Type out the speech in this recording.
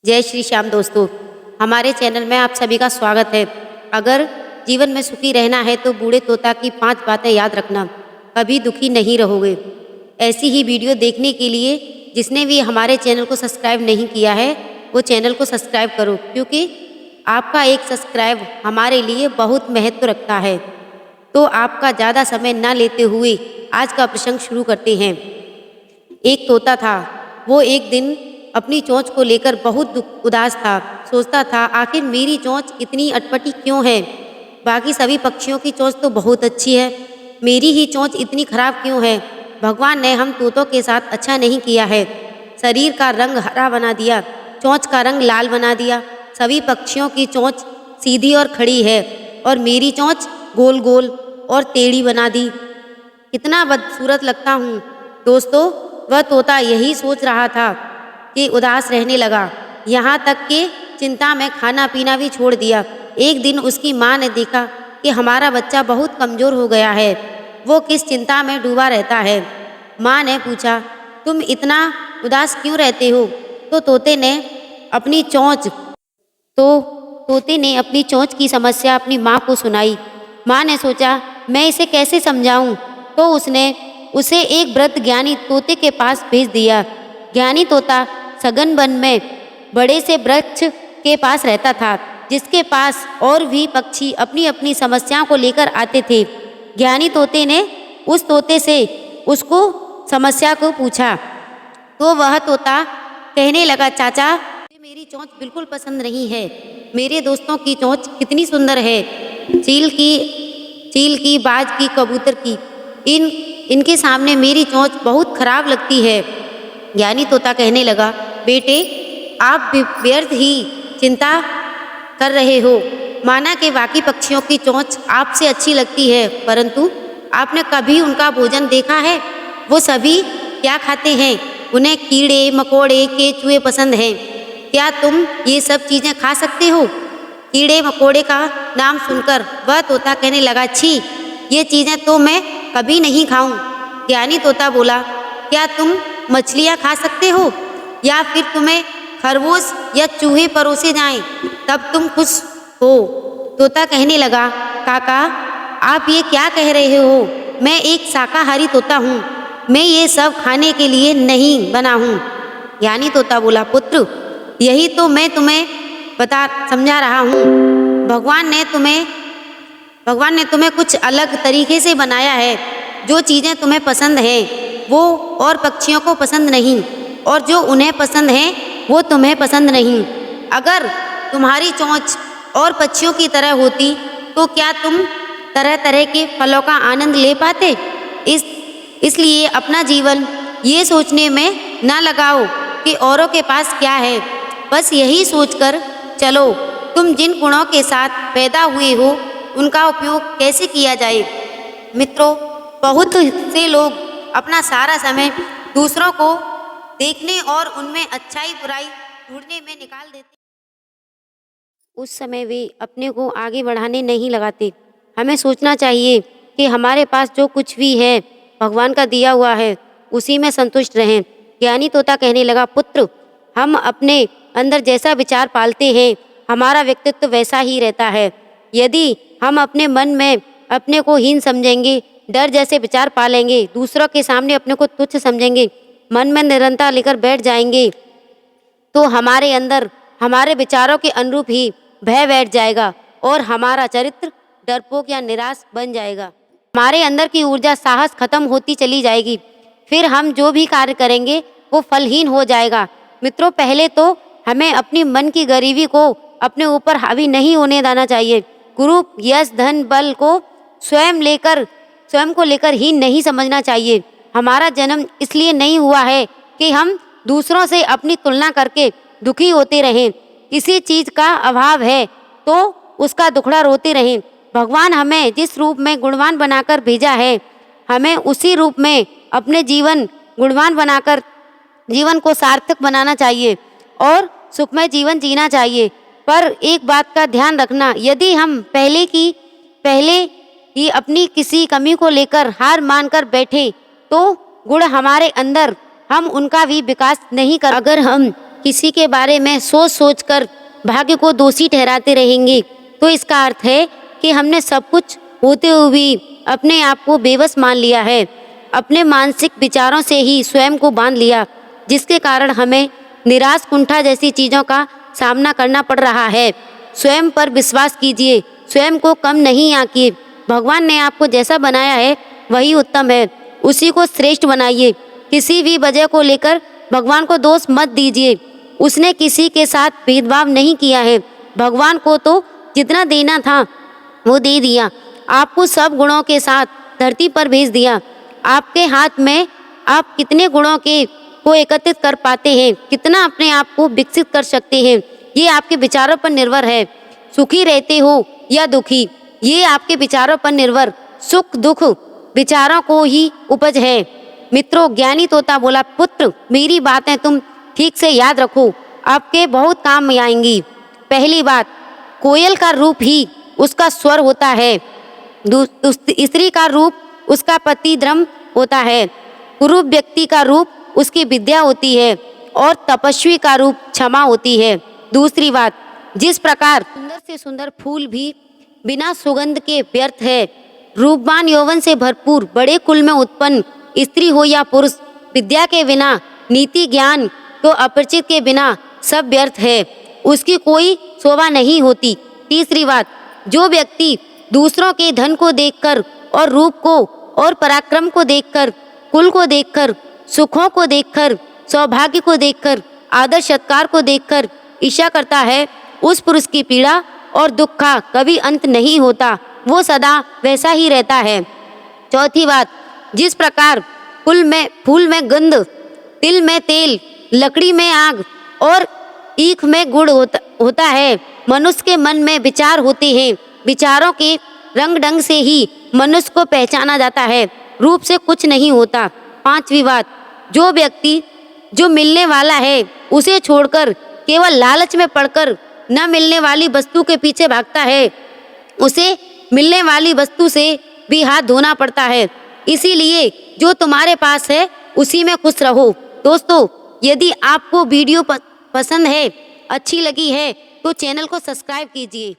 जय श्री श्याम दोस्तों, हमारे चैनल में आप सभी का स्वागत है। अगर जीवन में सुखी रहना है तो बूढ़े तोता की 5 बातें याद रखना, कभी दुखी नहीं रहोगे। ऐसी ही वीडियो देखने के लिए जिसने भी हमारे चैनल को सब्सक्राइब नहीं किया है वो चैनल को सब्सक्राइब करो, क्योंकि आपका एक सब्सक्राइब हमारे लिए बहुत महत्व रखता है। तो आपका ज़्यादा समय न लेते हुए आज का प्रसंग शुरू करते हैं। एक तोता था। वो एक दिन अपनी चोंच को लेकर बहुत उदास था। सोचता था, आखिर मेरी चोंच इतनी अटपटी क्यों है? बाकी सभी पक्षियों की चोंच तो बहुत अच्छी है, मेरी ही चोंच इतनी खराब क्यों है? भगवान ने हम तोतों के साथ अच्छा नहीं किया है। शरीर का रंग हरा बना दिया, चोंच का रंग लाल बना दिया। सभी पक्षियों की चोंच सीधी और खड़ी है और मेरी चोंच गोल गोल और टेढ़ी बना दी। कितना बदसूरत लगता हूँ। दोस्तों, वह तोता यही सोच रहा था कि उदास रहने लगा। यहाँ तक कि चिंता में खाना पीना भी छोड़ दिया। एक दिन उसकी माँ ने देखा कि हमारा बच्चा बहुत कमज़ोर हो गया है, वो किस चिंता में डूबा रहता है। माँ ने पूछा, तुम इतना उदास क्यों रहते हो? तो तोते ने अपनी चोंच की समस्या अपनी माँ को सुनाई। माँ ने सोचा, मैं इसे कैसे समझाऊं? तो उसने उसे एक वृद्ध ज्ञानी तोते के पास भेज दिया। ज्ञानी तोता सघन वन में बड़े से वृक्ष के पास रहता था, जिसके पास और भी पक्षी अपनी अपनी समस्याओं को लेकर आते थे। ज्ञानी तोते ने उस तोते से उसको समस्या को पूछा, तो वह तोता कहने लगा, चाचा, मुझे मेरी चोंच बिल्कुल पसंद नहीं है। मेरे दोस्तों की चोंच कितनी सुंदर है, चील की, बाज की, कबूतर की, इनके सामने मेरी चोंच बहुत खराब लगती है। ज्ञानी तोता कहने लगा, बेटे, आप व्यर्थ ही चिंता कर रहे हो। माना कि बाकी पक्षियों की चोंच आपसे अच्छी लगती है, परंतु आपने कभी उनका भोजन देखा है? वो सभी क्या खाते हैं? उन्हें कीड़े मकोड़े केचुए पसंद हैं। क्या तुम ये सब चीज़ें खा सकते हो? कीड़े मकोड़े का नाम सुनकर वह तोता कहने लगा, छी, ये चीज़ें तो मैं कभी नहीं खाऊं। ज्ञानी तोता बोला, क्या तुम मछलियाँ खा सकते हो? या फिर तुम्हें खरगोश या चूहे परोसे जाएं, तब तुम खुश हो? तोता कहने लगा, काका, आप ये क्या कह रहे हो? मैं एक शाकाहारी तोता हूँ, मैं ये सब खाने के लिए नहीं बना हूँ। ज्ञानी तोता बोला, पुत्र, यही तो मैं तुम्हें समझा रहा हूँ। भगवान ने तुम्हें कुछ अलग तरीके से बनाया है। जो चीज़ें तुम्हें पसंद हैं वो और पक्षियों को पसंद नहीं, और जो उन्हें पसंद है वो तुम्हें पसंद नहीं। अगर तुम्हारी चोंच और पक्षियों की तरह होती तो क्या तुम तरह तरह के फलों का आनंद ले पाते? इसलिए अपना जीवन ये सोचने में ना लगाओ कि औरों के पास क्या है। बस यही सोचकर चलो, तुम जिन गुणों के साथ पैदा हुए हो उनका उपयोग कैसे किया जाए। मित्रों, बहुत से लोग अपना सारा समय दूसरों को देखने और उनमें अच्छाई बुराई ढूंढने में निकाल देते। उस समय वे अपने को आगे बढ़ाने नहीं लगाते। हमें सोचना चाहिए कि हमारे पास जो कुछ भी है भगवान का दिया हुआ है, उसी में संतुष्ट रहें। ज्ञानी तोता कहने लगा, पुत्र, हम अपने अंदर जैसा विचार पालते हैं हमारा व्यक्तित्व वैसा ही रहता है। यदि हम अपने मन में अपने को हीन समझेंगे, डर जैसे विचार पालेंगे, दूसरों के सामने अपने को तुच्छ समझेंगे, मन में निरंतर लेकर बैठ जाएंगे, तो हमारे अंदर हमारे विचारों के अनुरूप ही भय बैठ जाएगा और हमारा चरित्र डरपोक या निराश बन जाएगा। हमारे अंदर की ऊर्जा, साहस खत्म होती चली जाएगी। फिर हम जो भी कार्य करेंगे वो फलहीन हो जाएगा। मित्रों, पहले तो हमें अपनी मन की गरीबी को अपने ऊपर हावी नहीं होने देना चाहिए। कुरूप, यश, धन, बल को स्वयं को लेकर हीन नहीं समझना चाहिए। हमारा जन्म इसलिए नहीं हुआ है कि हम दूसरों से अपनी तुलना करके दुखी होते रहें। किसी चीज़ का अभाव है तो उसका दुखड़ा रोते रहें। भगवान हमें जिस रूप में गुणवान बनाकर भेजा है, हमें उसी रूप में अपने गुणवान बनाकर जीवन को सार्थक बनाना चाहिए और सुखमय जीवन जीना चाहिए। पर एक बात का ध्यान रखना, यदि हम पहले ही अपनी किसी कमी को लेकर हार मानकर बैठे तो गुण हमारे अंदर हम उनका भी विकास नहीं कर। अगर हम किसी के बारे में सोच सोच कर भाग्य को दोषी ठहराते रहेंगे तो इसका अर्थ है कि हमने सब कुछ होते हुए भी अपने आप को बेबस मान लिया है। अपने मानसिक विचारों से ही स्वयं को बांध लिया, जिसके कारण हमें निराश कुंठा जैसी चीज़ों का सामना करना पड़ रहा है। स्वयं पर विश्वास कीजिए, स्वयं को कम नहीं आंकिए। भगवान ने आपको जैसा बनाया है वही उत्तम है, उसी को श्रेष्ठ बनाइए। किसी भी वजह को लेकर भगवान को दोष मत दीजिए। उसने किसी के साथ भेदभाव नहीं किया है। भगवान को तो जितना देना था वो दे दिया। आपको सब गुणों के साथ धरती पर भेज दिया। आपके हाथ में आप कितने गुणों के को एकत्रित कर पाते हैं, कितना अपने आप को विकसित कर सकते हैं, ये आपके विचारों पर निर्भर है। सुखी रहते हो या दुखी, ये आपके विचारों पर निर्भर। सुख दुख विचारों को ही उपज है। मित्रों, ज्ञानी तोता बोला, पुत्र मेरी बातें तुम ठीक से याद रखो, आपके बहुत काम में आएंगी। पहली बात, कोयल का रूप ही उसका स्वर होता है। स्त्री का रूप उसका पति धर्म होता है। कुरूप व्यक्ति का रूप उसकी विद्या होती है और तपस्वी का रूप क्षमा होती है। दूसरी बात, जिस प्रकार सुंदर से सुंदर फूल भी बिना सुगंध के व्यर्थ है, रूपवान यौवन से भरपूर बड़े कुल में उत्पन्न स्त्री हो या पुरुष, विद्या के बिना, नीति ज्ञान तो अपरिचित के बिना सब व्यर्थ है, उसकी कोई शोभा नहीं होती। तीसरी बात, जो व्यक्ति दूसरों के धन को देखकर और रूप को और पराक्रम को देखकर, कुल को देखकर, सुखों को देखकर, सौभाग्य को देखकर, आदर सत्कार को देखकर ईर्ष्या करता है, उस पुरुष की पीड़ा और दुख का कभी अंत नहीं होता, वो सदा वैसा ही रहता है। चौथी बात, जिस प्रकार फूल में गंध, तिल में तेल, लकड़ी में आग और ईख में गुड़ होता है, मनुष्य के मन में विचार होते हैं। विचारों के रंग ढंग से ही मनुष्य को पहचाना जाता है, रूप से कुछ नहीं होता। पांचवी बात, जो व्यक्ति जो मिलने वाला है उसे छोड़कर केवल लालच में पड़कर न मिलने वाली वस्तु के पीछे भागता है, उसे मिलने वाली वस्तु से भी हाथ धोना पड़ता है। इसीलिए जो तुम्हारे पास है उसी में खुश रहो। दोस्तों, यदि आपको वीडियो पसंद है, अच्छी लगी है तो चैनल को सब्सक्राइब कीजिए।